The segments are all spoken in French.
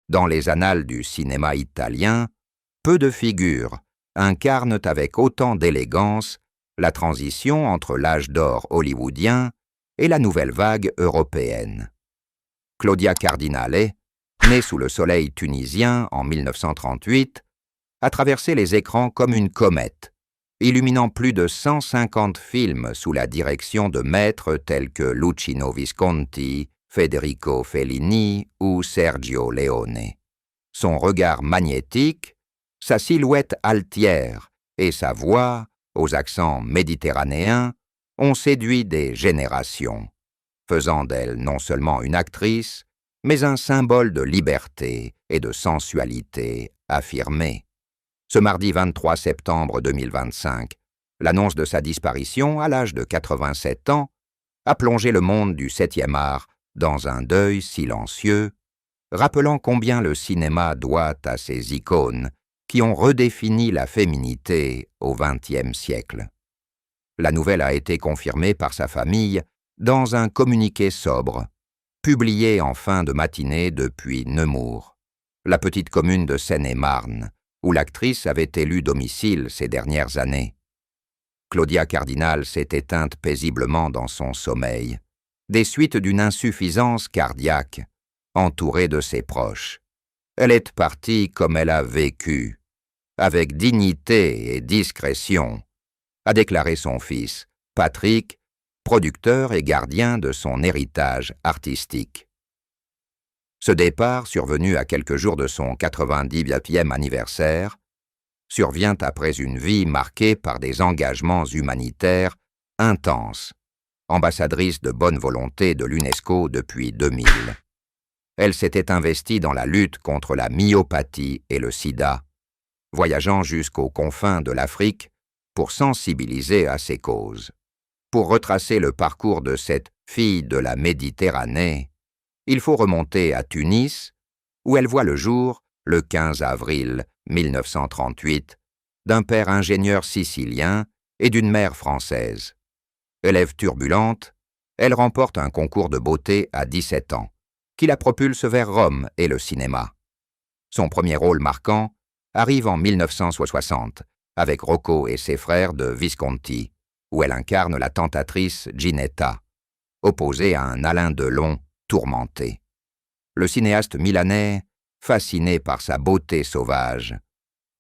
Dans les annales du cinéma italien, peu de figures incarnent avec autant d'élégance la transition entre l'âge d'or hollywoodien et la nouvelle vague européenne. Claudia Cardinale, née sous le soleil tunisien en 1938, a traversé les écrans comme une comète, illuminant plus de 150 films sous la direction de maîtres tels que Luchino Visconti, Federico Fellini ou Sergio Leone. Son regard magnétique, sa silhouette altière et sa voix, aux accents méditerranéens, ont séduit des générations, faisant d'elle non seulement une actrice, mais un symbole de liberté et de sensualité affirmée. Ce mardi 23 septembre 2025, l'annonce de sa disparition à l'âge de 87 ans a plongé le monde du 7e art dans un deuil silencieux, rappelant combien le cinéma doit à ces icônes qui ont redéfini la féminité au XXe siècle. La nouvelle a été confirmée par sa famille dans un communiqué sobre, publié en fin de matinée depuis Nemours, la petite commune de Seine-et-Marne, où l'actrice avait élu domicile ces dernières années. Claudia Cardinale s'est éteinte paisiblement dans son sommeil, des suites d'une insuffisance cardiaque, entourée de ses proches. Elle est partie comme elle a vécu, avec dignité et discrétion, a déclaré son fils, Patrick, producteur et gardien de son héritage artistique. Ce départ, survenu à quelques jours de son 98e anniversaire, survient après une vie marquée par des engagements humanitaires intenses, ambassadrice de bonne volonté de l'UNESCO depuis 2000. Elle s'était investie dans la lutte contre la myopathie et le sida, voyageant jusqu'aux confins de l'Afrique pour sensibiliser à ces causes. Pour retracer le parcours de cette fille de la Méditerranée, il faut remonter à Tunis, où elle voit le jour, le 15 avril 1938, d'un père ingénieur sicilien et d'une mère française. Élève turbulente, elle remporte un concours de beauté à 17 ans, qui la propulse vers Rome et le cinéma. Son premier rôle marquant arrive en 1960, avec Rocco et ses frères de Visconti, où elle incarne la tentatrice Ginetta, opposée à un Alain Delon tourmenté. Le cinéaste milanais, fasciné par sa beauté sauvage,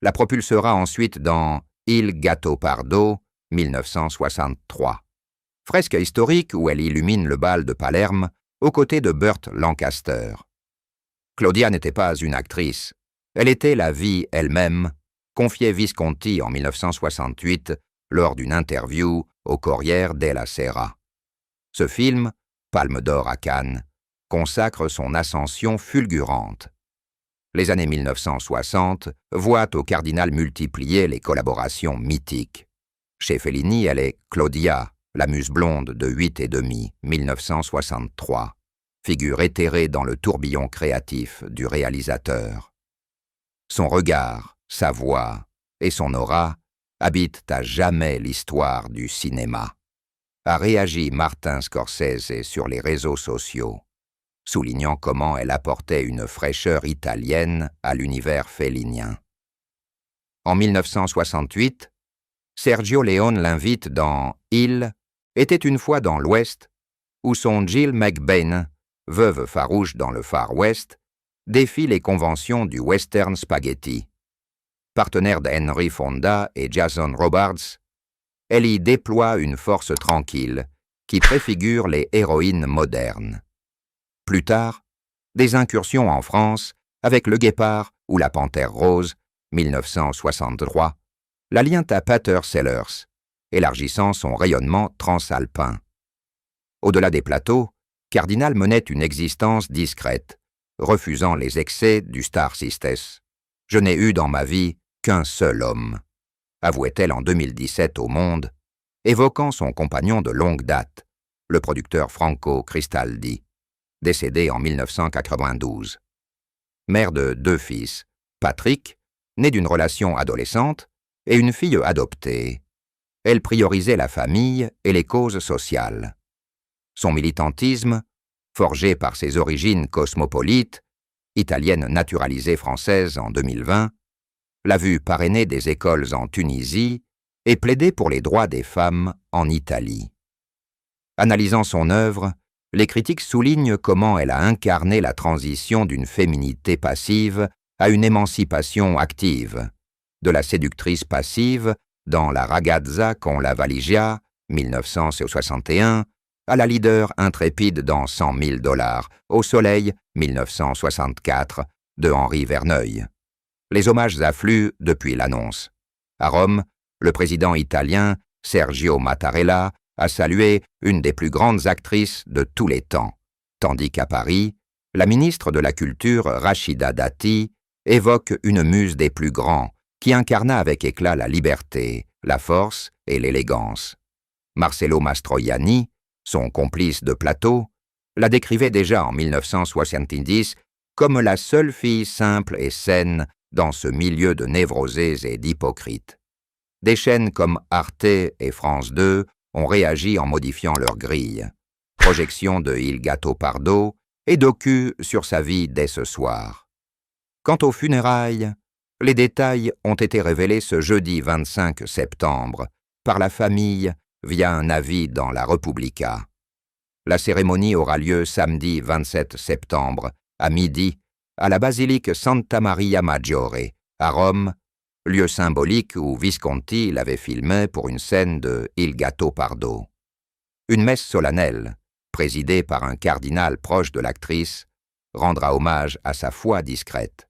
la propulsera ensuite dans Il Gattopardo, 1963. Fresque historique où elle illumine le bal de Palerme aux côtés de Burt Lancaster. Claudia n'était pas une actrice, elle était la vie elle-même, confiait Visconti en 1968 lors d'une interview au Corriere della Sera. Ce film, Palme d'or à Cannes, consacre son ascension fulgurante. Les années 1960 voient au Cardinal multiplier les collaborations mythiques. Chez Fellini, elle est Claudia, la muse blonde de 8,5, 1963, figure éthérée dans le tourbillon créatif du réalisateur. Son regard, sa voix et son aura habitent à jamais l'histoire du cinéma, a réagi Martin Scorsese sur les réseaux sociaux, soulignant comment elle apportait une fraîcheur italienne à l'univers fellinien. En 1968, Sergio Leone l'invite dans Il était une fois dans l'Ouest, où son Jill McBain, veuve farouche dans le Far West, défie les conventions du western spaghetti. Partenaire d'Henry Fonda et Jason Robards, elle y déploie une force tranquille qui préfigure les héroïnes modernes. Plus tard, des incursions en France avec Le Guépard ou La Panthère Rose, 1963, la lient à Peter Sellers, élargissant son rayonnement transalpin. Au-delà des plateaux, Cardinale menait une existence discrète, refusant les excès du star system. « Je n'ai eu dans ma vie qu'un seul homme », avouait-elle en 2017 au Monde, évoquant son compagnon de longue date, le producteur Franco Cristaldi, décédé en 1992. Mère de 2 fils, Patrick, né d'une relation adolescente, et une fille adoptée, elle priorisait la famille et les causes sociales. Son militantisme, forgé par ses origines cosmopolites, italienne naturalisée française en 2020, l'a vue parrainer des écoles en Tunisie et plaider pour les droits des femmes en Italie. Analysant son œuvre, les critiques soulignent comment elle a incarné la transition d'une féminité passive à une émancipation active, de la séductrice passive dans La ragazza con la valigia, 1961, à la leader intrépide dans 100 000 $, Au soleil, 1964, de Henri Verneuil. Les hommages affluent depuis l'annonce. À Rome, le président italien, Sergio Mattarella, a salué une des plus grandes actrices de tous les temps, tandis qu'à Paris, la ministre de la Culture, Rachida Dati, évoque une muse des plus grands, qui incarna avec éclat la liberté, la force et l'élégance. Marcello Mastroianni, son complice de plateau, la décrivait déjà en 1970 comme la seule fille simple et saine dans ce milieu de névrosés et d'hypocrites. Des chaînes comme Arte et France 2 ont réagi en modifiant leur grille. Projection de Il Gattopardo et docu sur sa vie dès ce soir. Quant aux funérailles, les détails ont été révélés ce jeudi 25 septembre par la famille via un avis dans la Repubblica. La cérémonie aura lieu samedi 27 septembre, à midi, à la basilique Santa Maria Maggiore, à Rome, lieu symbolique où Visconti l'avait filmé pour une scène de Il Gattopardo. Une messe solennelle, présidée par un cardinal proche de l'actrice, rendra hommage à sa foi discrète.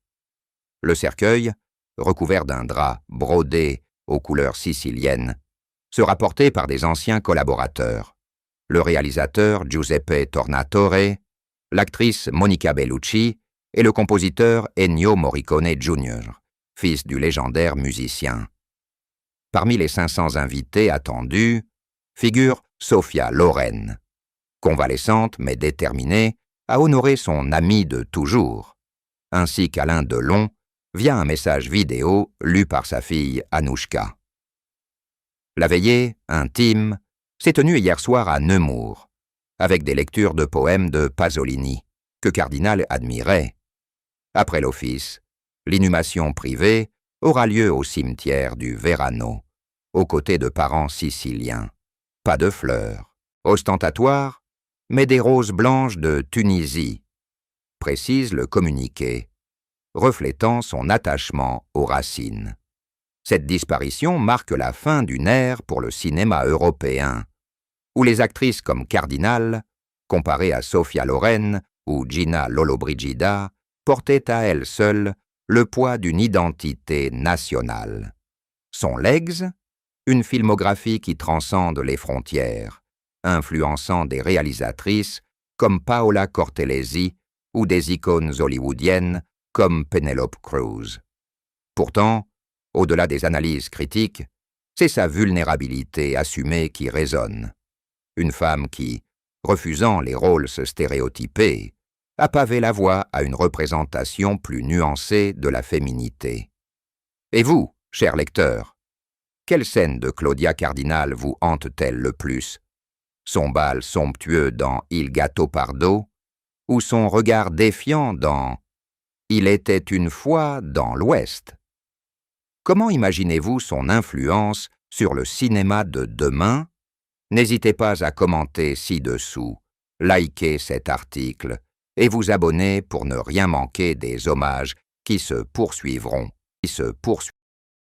Le cercueil, recouvert d'un drap brodé aux couleurs siciliennes, sera porté par des anciens collaborateurs. Le réalisateur Giuseppe Tornatore, l'actrice Monica Bellucci et le compositeur Ennio Morricone Jr., fils du légendaire musicien. Parmi les 500 invités attendus figure Sophia Loren, convalescente mais déterminée à honorer son amie de toujours, ainsi qu'Alain Delon via un message vidéo lu par sa fille Anouchka. La veillée, intime, s'est tenue hier soir à Nemours, avec des lectures de poèmes de Pasolini, que Cardinal admirait. Après l'office, l'inhumation privée aura lieu au cimetière du Verano, aux côtés de parents siciliens. Pas de fleurs, ostentatoires, mais des roses blanches de Tunisie, précise le communiqué, reflétant son attachement aux racines. Cette disparition marque la fin d'une ère pour le cinéma européen, où les actrices comme Cardinal, comparées à Sophia Loren ou Gina Lollobrigida, portaient à elles seules le poids d'une identité nationale. Son legs, une filmographie qui transcende les frontières, influençant des réalisatrices comme Paola Cortellesi ou des icônes hollywoodiennes comme Penelope Cruz. Pourtant, au-delà des analyses critiques, c'est sa vulnérabilité assumée qui résonne. Une femme qui, refusant les rôles stéréotypés, a pavé la voie à une représentation plus nuancée de la féminité. Et vous, cher lecteur, quelle scène de Claudia Cardinal vous hante-t-elle le plus? Son bal somptueux dans Il Gattopardo ou son regard défiant dans Il était une fois dans l'Ouest? Comment imaginez-vous son influence sur le cinéma de demain? N'hésitez pas à commenter ci-dessous, liker cet article et vous abonner pour ne rien manquer des hommages qui se poursuivront.